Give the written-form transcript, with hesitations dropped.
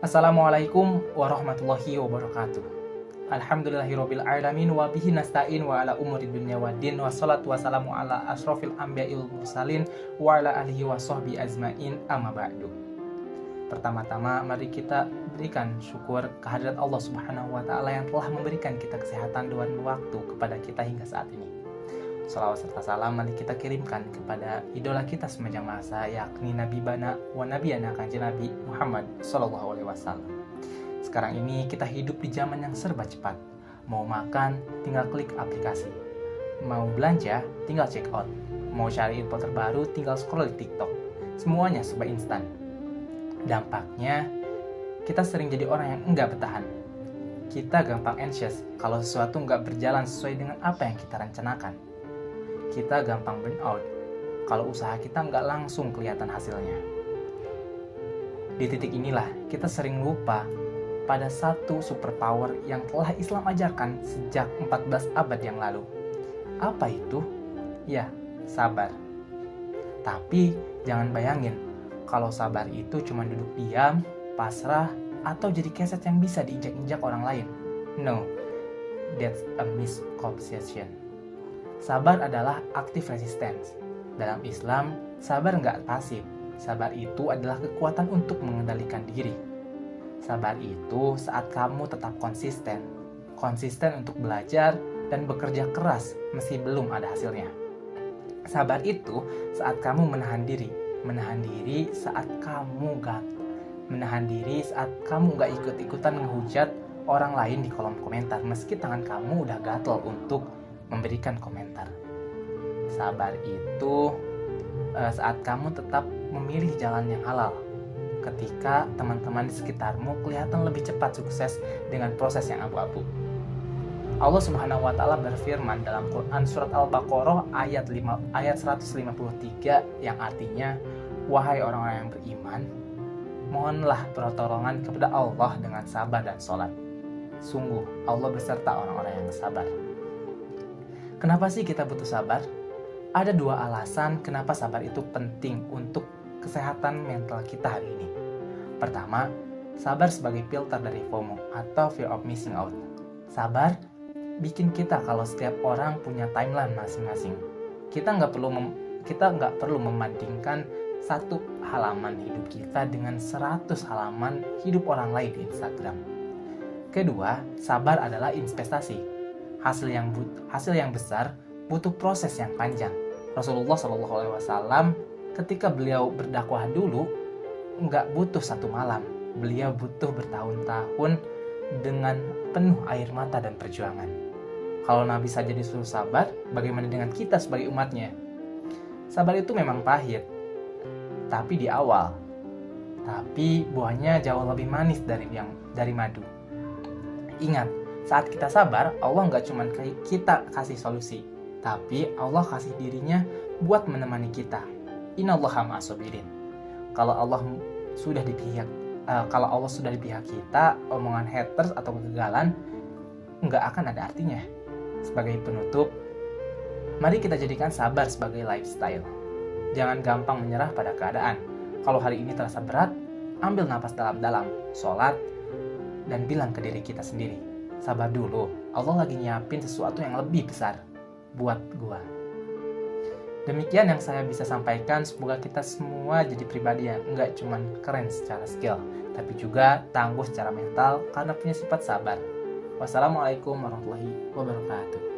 Assalamualaikum warahmatullahi wabarakatuh. Alhamdulillahirabbil alamin wa bihi nasta'in wa ala umuri dunya waddin wassalatu wassalamu ala asrofil anbiya'il mursalin wa ala alihi wa sahbihi azmain amma ba'du. Pertama-tama mari kita berikan syukur kehadirat Allah Subhanahu wa taala yang telah memberikan kita kesehatan dan waktu kepada kita hingga saat ini. Salawat serta salam mari kita kirimkan kepada idola kita sepanjang masa, yakni Nabi Bana wa Nabiyana Kanjeng Nabi Muhammad Sallallahu Alaihi Wasallam. Sekarang ini kita hidup di zaman yang serba cepat. Mau makan, tinggal klik aplikasi. Mau belanja, tinggal check out. Mau cari info terbaru, tinggal scroll di TikTok. Semuanya serba instan. Dampaknya, kita sering jadi orang yang enggak bertahan. Kita gampang anxious kalau sesuatu enggak berjalan sesuai dengan apa yang kita rencanakan. Kita gampang burn out kalau usaha kita nggak langsung kelihatan hasilnya. Di titik inilah kita sering lupa pada satu superpower yang telah Islam ajarkan sejak 14 abad yang lalu. Apa itu? Ya, sabar. Tapi jangan bayangin kalau sabar itu cuma duduk diam, pasrah, atau jadi keset yang bisa diinjak-injak orang lain. No, that's a misconception. Sabar adalah active resistance. Dalam Islam, sabar nggak pasif. Sabar itu adalah kekuatan untuk mengendalikan diri. Sabar itu saat kamu tetap konsisten. Konsisten untuk belajar dan bekerja keras meski belum ada hasilnya. Sabar itu saat kamu menahan diri. Menahan diri saat kamu nggak ikut-ikutan ngehujat orang lain di kolom komentar meski tangan kamu udah gatel untuk memberikan komentar. Sabar itu saat kamu tetap memilih jalan yang halal ketika teman-teman di sekitarmu kelihatan lebih cepat sukses dengan proses yang abu-abu. Allah Subhanahu wa taala berfirman dalam Quran surat Al-Baqarah ayat 153 yang artinya, wahai orang-orang yang beriman, mohonlah pertolongan kepada Allah dengan sabar dan sholat. Sungguh Allah beserta orang-orang yang sabar. Kenapa sih kita butuh sabar? Ada dua alasan kenapa sabar itu penting untuk kesehatan mental kita hari ini. Pertama, sabar sebagai filter dari FOMO atau fear of missing out. Sabar bikin kita kalau setiap orang punya timeline masing-masing. Kita nggak perlu membandingkan satu halaman hidup kita dengan 100 halaman hidup orang lain di Instagram. Kedua, sabar adalah investasi. Hasil yang besar butuh proses yang panjang. Rasulullah SAW ketika beliau berdakwah dulu nggak butuh satu malam, beliau butuh bertahun-tahun dengan penuh air mata dan perjuangan. Kalau Nabi saja disuruh sabar, bagaimana dengan kita sebagai umatnya? Sabar itu memang pahit, tapi di awal. Tapi buahnya jauh lebih manis dari madu. Ingat, saat kita sabar, Allah nggak cuma kita kasih solusi, tapi Allah kasih dirinya buat menemani kita. Innallaha ma'as-sabirin. Kalau Allah sudah di pihak kita, omongan haters atau kegagalan nggak akan ada artinya. Sebagai penutup, mari kita jadikan sabar sebagai lifestyle. Jangan gampang menyerah pada keadaan. Kalau hari ini terasa berat, ambil napas dalam-dalam, sholat, dan bilang ke diri kita sendiri, sabar dulu, Allah lagi nyiapin sesuatu yang lebih besar buat gua. Demikian yang saya bisa sampaikan. Semoga kita semua jadi pribadi yang enggak cuma keren secara skill, tapi juga tangguh secara mental karena punya sifat sabar. Wassalamualaikum warahmatullahi wabarakatuh.